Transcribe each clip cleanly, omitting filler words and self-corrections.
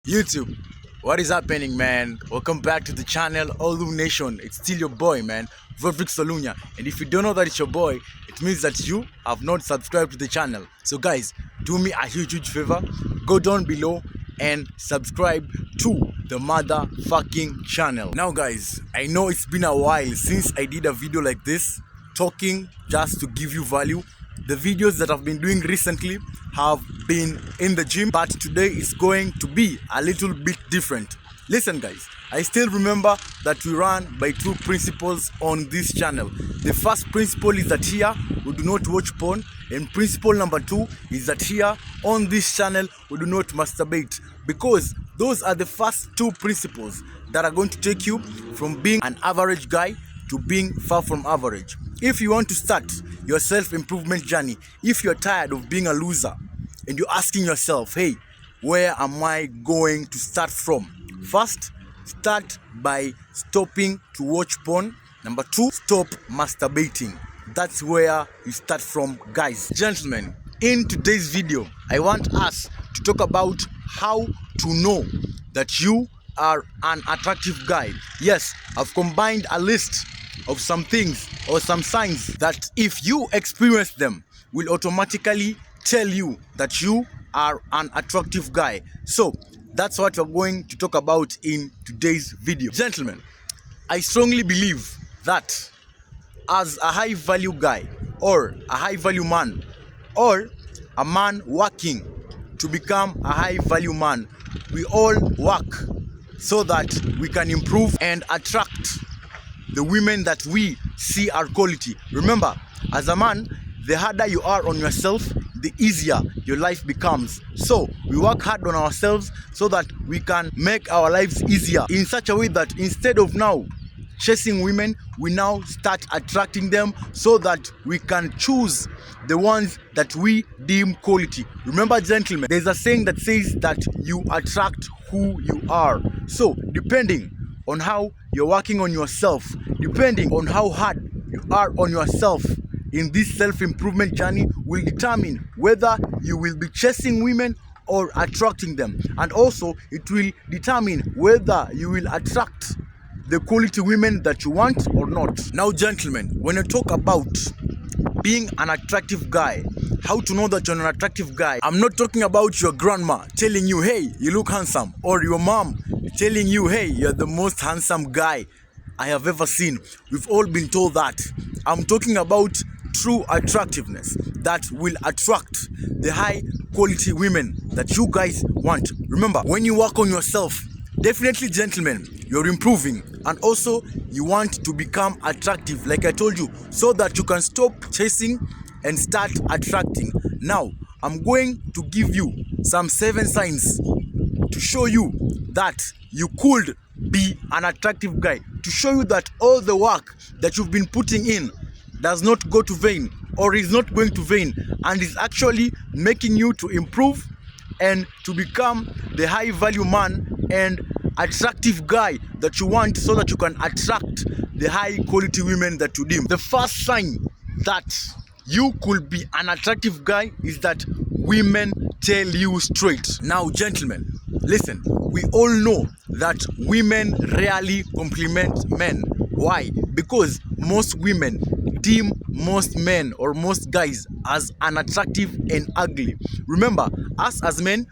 YouTube, what is happening, man? Welcome back to the channel, Olu Nation. It's still your boy, man, Vivek Solunya. And if you don't know that it's your boy, it means that you have not subscribed to the channel. So guys, do me a huge favor, go down below and subscribe to the motherfucking channel. Now guys, I know it's been a while since I did a video like this, talking just to give you value. The videos that I've been doing recently have been in the gym, but today is going to be a little bit different. Listen guys, I still remember that we run by two principles on this channel. The first principle is that here we do not watch porn, and principle number two is that here on this channel we do not masturbate, because those are the first two principles that are going to take you from being an average guy to being far from average. If you want to start your self-improvement journey, if you're tired of being a loser and you're asking yourself, hey, where am I going to start from? First, start by stopping to watch porn. Number two, stop masturbating. That's where you start from, guys. Gentlemen, in today's video, I want us to talk about how to know that you are an attractive guy. Yes, I've combined a list of some things or some signs that if you experience them will automatically tell you that you are an attractive guy. So that's what we're going to talk about in today's video. Gentlemen, I strongly believe that as a high value guy or a high value man or a man working to become a high value man, we all work so that we can improve and attract the women that we see are quality. Remember, as a man, the harder you are on yourself, the easier your life becomes. So we work hard on ourselves so that we can make our lives easier in such a way that instead of now chasing women, we now start attracting them so that we can choose the ones that we deem quality. Remember, gentlemen, there's a saying that says that you attract who you are. So depending on how you're working on yourself, depending on how hard you are on yourself in this self-improvement journey, will determine whether you will be chasing women or attracting them. And also, it will determine whether you will attract the quality women that you want or not. Now, gentlemen, when I talk about being an attractive guy, how to know that you're an attractive guy, I'm not talking about your grandma telling you, hey, you look handsome, or your mom telling you, hey, you're the most handsome guy I have ever seen. We've all been told that. I'm talking about true attractiveness that will attract the high quality women that you guys want. Remember, when you work on yourself, definitely, gentlemen, you're improving, and also you want to become attractive, like I told you, so that you can stop chasing and start attracting. Now, I'm going to give you some 7 signs to show you that you could be an attractive guy, to show you that all the work that you've been putting in does not go to vain, or is not going to vain, and is actually making you to improve and to become the high value man and attractive guy that you want, so that you can attract the high quality women that you deem. The first sign that you could be an attractive guy is that women tell you straight. Now, gentlemen, listen, we all know that women rarely compliment men. Why? Because most women deem most men or most guys as unattractive and ugly. Remember, us as men,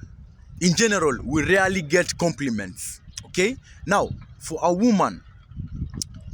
in general, we rarely get compliments. Okay? Now, for a woman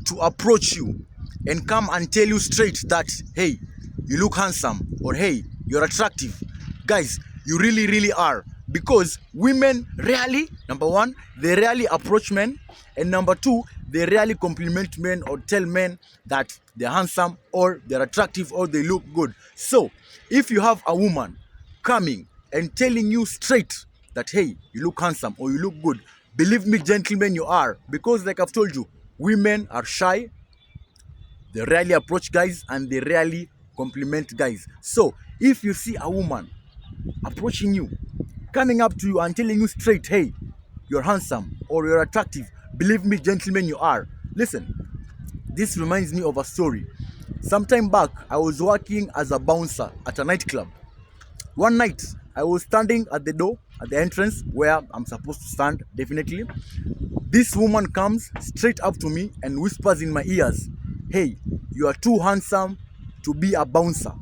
to approach you and come and tell you straight that, hey, you look handsome, or hey, you're attractive, guys, you really are. Because women rarely, number one, they rarely approach men, and number two, they rarely compliment men or tell men that they're handsome or they're attractive or they look good. So if you have a woman coming and telling you straight that, hey, you look handsome or you look good, believe me, gentlemen, you are. Because like I've told you, women are shy, they rarely approach guys, and they rarely compliment guys. So if you see a woman approaching you, coming up to you and telling you straight, hey, you're handsome or you're attractive, believe me, gentlemen, you are. Listen, this reminds me of a story. Sometime back, I was working as a bouncer at a nightclub. One night, I was standing at the door at the entrance where I'm supposed to stand, definitely. This woman comes straight up to me and whispers in my ears, "Hey, you are too handsome to be a bouncer."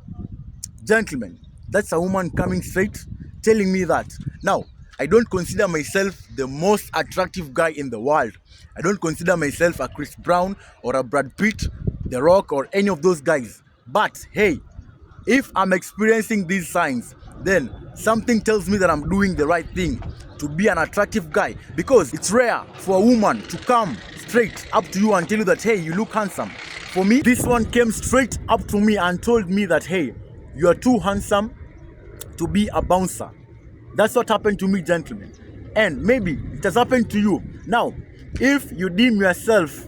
Gentlemen, that's a woman coming straight telling me that. Now, I don't consider myself the most attractive guy in the world. I don't consider myself a Chris Brown or a Brad Pitt, The Rock, or any of those guys. But hey, if I'm experiencing these signs, then something tells me that I'm doing the right thing to be an attractive guy, because it's rare for a woman to come straight up to you and tell you that, hey, you look handsome. For me, this one came straight up to me and told me that, hey, you are too handsome to be a bouncer. That's what happened to me, gentlemen. And maybe it has happened to you. Now, if you deem yourself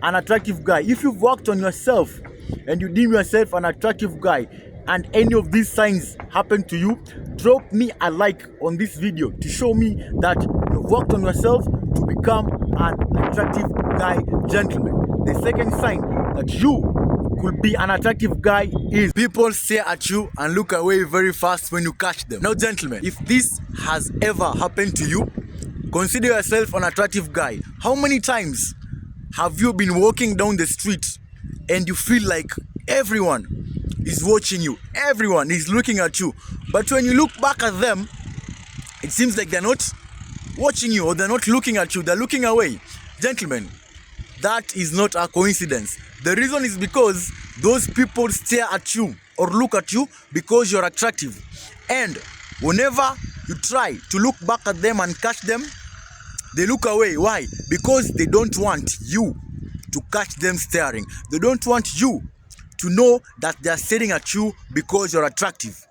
an attractive guy, if you've worked on yourself and you deem yourself an attractive guy, and any of these signs happen to you, drop me a like on this video to show me that you've worked on yourself to become an attractive guy, gentlemen. The second sign that you could be an attractive guy is people stare at you and look away very fast when you catch them. Now, gentlemen, if this has ever happened to you, consider yourself an attractive guy. How many times have you been walking down the street and you feel like everyone is watching you, everyone is looking at you, but when you look back at them, it seems like they're not watching you or they're not looking at you, they're looking away? Gentlemen, that is not a coincidence. The reason is because those people stare at you or look at you because you're attractive. And whenever you try to look back at them and catch them, they look away. Why? Because they don't want you to catch them staring. They don't want you to know that they're staring at you because you're attractive.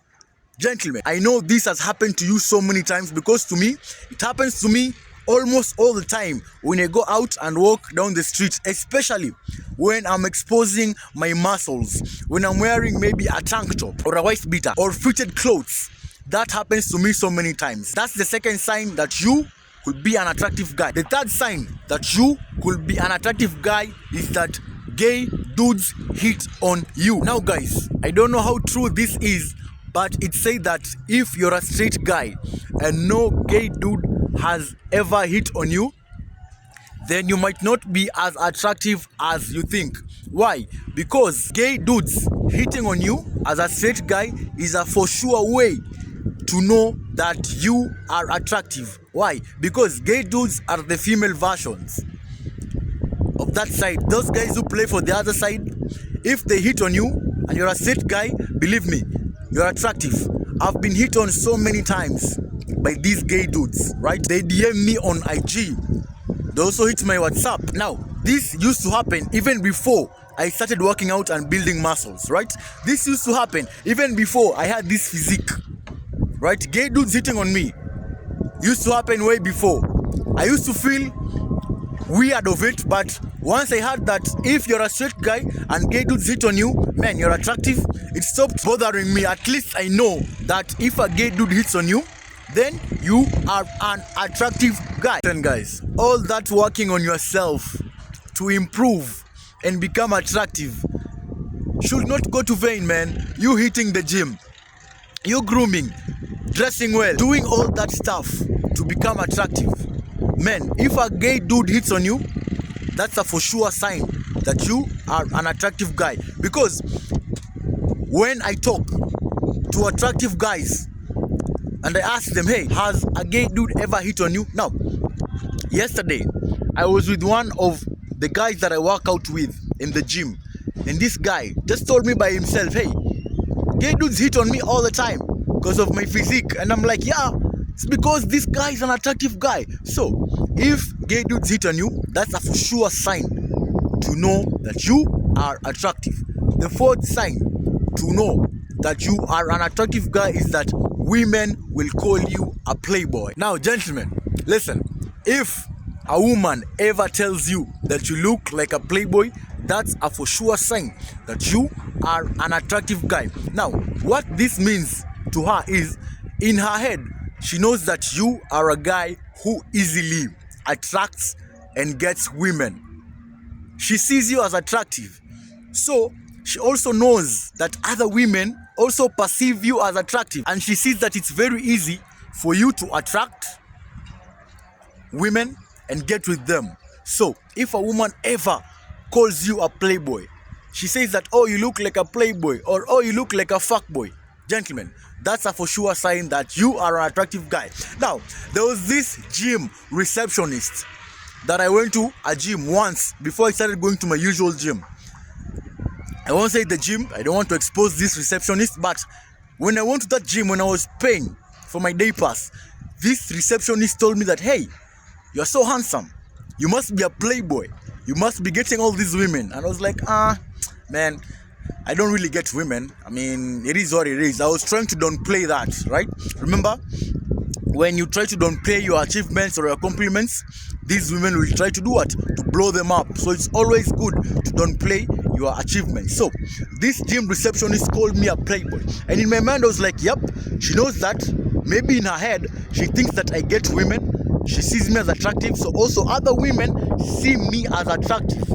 Gentlemen, I know this has happened to you so many times, because to me, it happens to me almost all the time when I go out and walk down the street, especially when I'm exposing my muscles, when I'm wearing maybe a tank top or a wife beater or fitted clothes. That happens to me so many times. That's the second sign that you could be an attractive guy. The third sign that you could be an attractive guy is that gay dudes hit on you. Now guys, I don't know how true this is, but it says that if you're a straight guy and no gay dude has ever hit on you, then you might not be as attractive as you think. Why? Because gay dudes hitting on you as a straight guy is a for sure way to know that you are attractive. Why? Because gay dudes are the female versions of that side. Those guys who play for the other side, if they hit on you and you're a straight guy, believe me, you're attractive. I've been hit on so many times by these gay dudes, right? They DM me on IG. They also hit my WhatsApp. Now, this used to happen even before I started working out and building muscles, right? This used to happen even before I had this physique, right? Gay dudes hitting on me used to happen way before. I used to feel weird of it, but once I heard that if you're a straight guy and gay dudes hit on you, man, you're attractive, it stopped bothering me. At least I know that if a gay dude hits on you, then you are an attractive guy. Then guys, all that working on yourself to improve and become attractive should not go to vain, man. You hitting the gym, you grooming, dressing well, doing all that stuff to become attractive. Man, if a gay dude hits on you, that's a for sure sign that you are an attractive guy. Because when I talk to attractive guys and I ask them, hey, has a gay dude ever hit on you? Now, yesterday, I was with one of the guys that I work out with in the gym. And this guy just told me by himself, hey, gay dudes hit on me all the time because of my physique. And I'm like, yeah, it's because this guy is an attractive guy. So, if gay dudes hit on you, that's a for sure sign to know that you are attractive. The fourth sign to know that you are an attractive guy is that women will call you a playboy. Now, gentlemen, listen. If a woman ever tells you that you look like a playboy, that's a for sure sign that you are an attractive guy. Now, what this means to her is, in her head, she knows that you are a guy who easily attracts and gets women. She sees you as attractive. So, she also knows that other women also perceive you as attractive. And she sees that it's very easy for you to attract women and get with them. So if a woman ever calls you a playboy, she says that, oh, you look like a playboy, or oh, you look like a fuckboy, gentlemen, that's a for sure sign that you are an attractive guy. Now, there was this gym receptionist that I went to a gym once before I started going to my usual gym. I won't say the gym, I don't want to expose this receptionist, but when I went to that gym, when I was paying for my day pass, this receptionist told me that, hey, you're so handsome, you must be a playboy, you must be getting all these women. And I was like, man, I don't really get women. I mean, it is what it is. I was trying to downplay that, right? Remember, when you try to downplay your achievements or your compliments, these women will try to do what? To blow them up. So it's always good to downplay your achievements. So this gym receptionist called me a playboy, and in my mind I was like, yep, she knows that. Maybe in her head she thinks that I get women, she sees me as attractive, so also other women see me as attractive.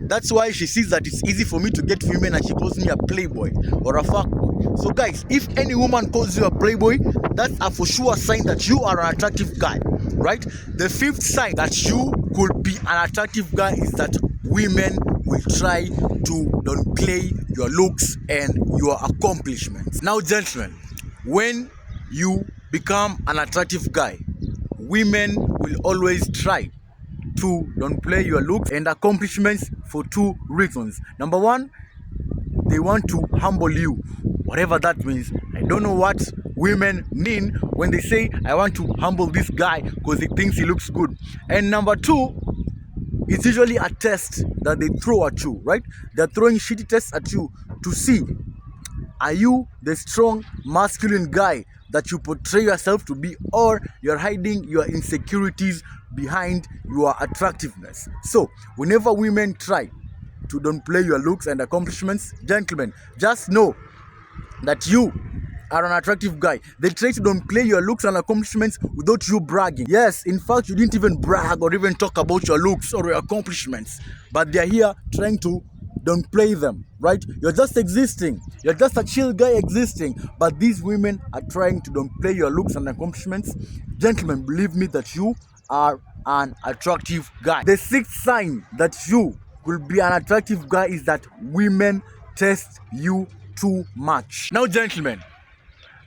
That's why she sees that it's easy for me to get women, and she calls me a playboy or a fuckboy. So guys, if any woman calls you a playboy, that's a for sure sign that you are an attractive guy, right? The fifth sign that you could be an attractive guy is that women will try to downplay your looks and your accomplishments. Now, gentlemen, when you become an attractive guy, women will always try to downplay your looks and accomplishments for two reasons. Number one, they want to humble you, whatever that means. I don't know what women mean when they say, I want to humble this guy because he thinks he looks good. And number two, it's usually a test that they throw at you, right? They're throwing shitty tests at you to see, are you the strong masculine guy that you portray yourself to be, or you're hiding your insecurities behind your attractiveness? So whenever women try to downplay your looks and accomplishments, gentlemen, just know that you are an attractive guy. They try to downplay your looks and accomplishments without you bragging. Yes, in fact, you didn't even brag or even talk about your looks or your accomplishments, but they're here trying to downplay them, right? You're just existing. You're just a chill guy existing, but these women are trying to downplay your looks and accomplishments. Gentlemen, believe me that you are an attractive guy. The sixth sign that you will be an attractive guy is that women test you too much. Now, gentlemen,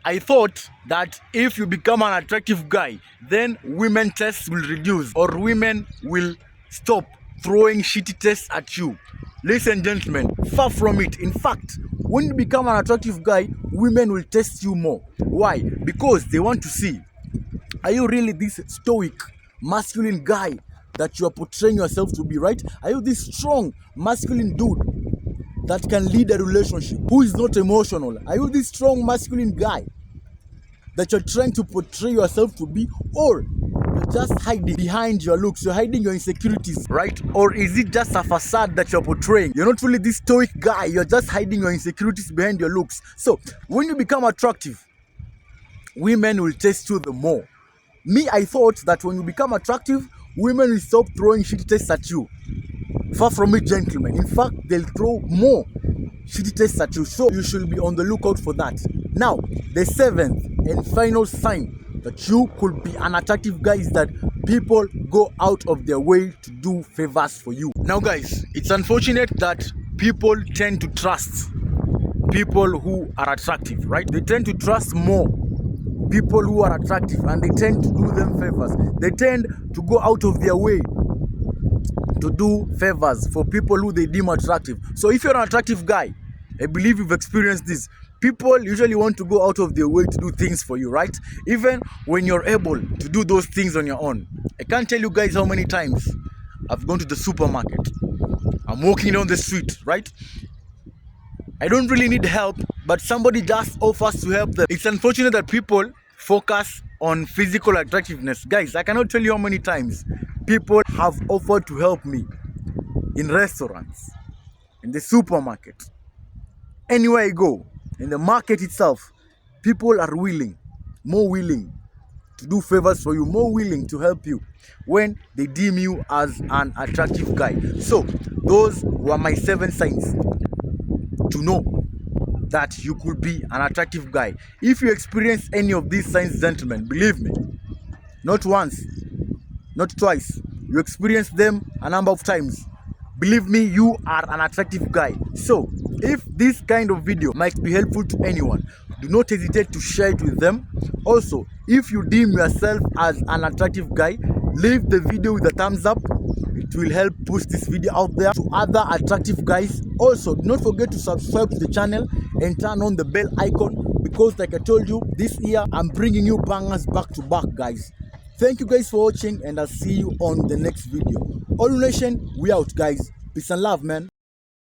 I thought that if you become an attractive guy, then women tests will reduce, or women will stop throwing shitty tests at you. Listen, gentlemen, far from it. In fact, when you become an attractive guy, women will test you more. Why? Because they want to see, are you really this stoic, masculine guy that you are portraying yourself to be, right? Are you this strong, masculine dude that can lead a relationship, who is not emotional? Are you this strong, masculine guy that you're trying to portray yourself to be, or you're just hiding behind your looks, you're hiding your insecurities, right? Or is it just a facade that you're portraying? You're not really this stoic guy, you're just hiding your insecurities behind your looks. So when you become attractive, women will test you the more. Me, I thought that when you become attractive, women will stop throwing shitty tests at you. Far from it, gentlemen. In fact, they'll throw more shitty tests at you. So you should be on the lookout for that. Now, the seventh and final sign that you could be an attractive guy is that people go out of their way to do favors for you. Now, guys, it's unfortunate that people tend to trust people who are attractive, right? They tend to trust more people who are attractive, and they tend to do them favors. They tend to go out of their way to do favors for people who they deem attractive. So if you're an attractive guy, I believe you've experienced this. People usually want to go out of their way to do things for you, right? Even when you're able to do those things on your own. I can't tell you guys how many times I've gone to the supermarket. I'm walking down the street, right? I don't really need help, but somebody just offers to help them. It's unfortunate that people focus on physical attractiveness. Guys, I cannot tell you how many times people have offered to help me in restaurants, in the supermarket, anywhere I go, in the market itself. People are willing, more willing to do favors for you, more willing to help you when they deem you as an attractive guy. So those were my 7 signs to know that you could be an attractive guy. If you experience any of these signs, gentlemen, believe me, not once, not twice, you experience them a number of times, believe me, you are an attractive guy. So if this kind of video might be helpful to anyone, do not hesitate to share it with them. Also, if you deem yourself as an attractive guy, leave the video with a thumbs up. It will help push this video out there to other attractive guys. Also, do not forget to subscribe to the channel and turn on the bell icon, because like I told you, this year I'm bringing you bangers back to back, guys. Thank you guys for watching, and I'll see you on the next video. Olu Nation, we out, guys. Peace and love, man.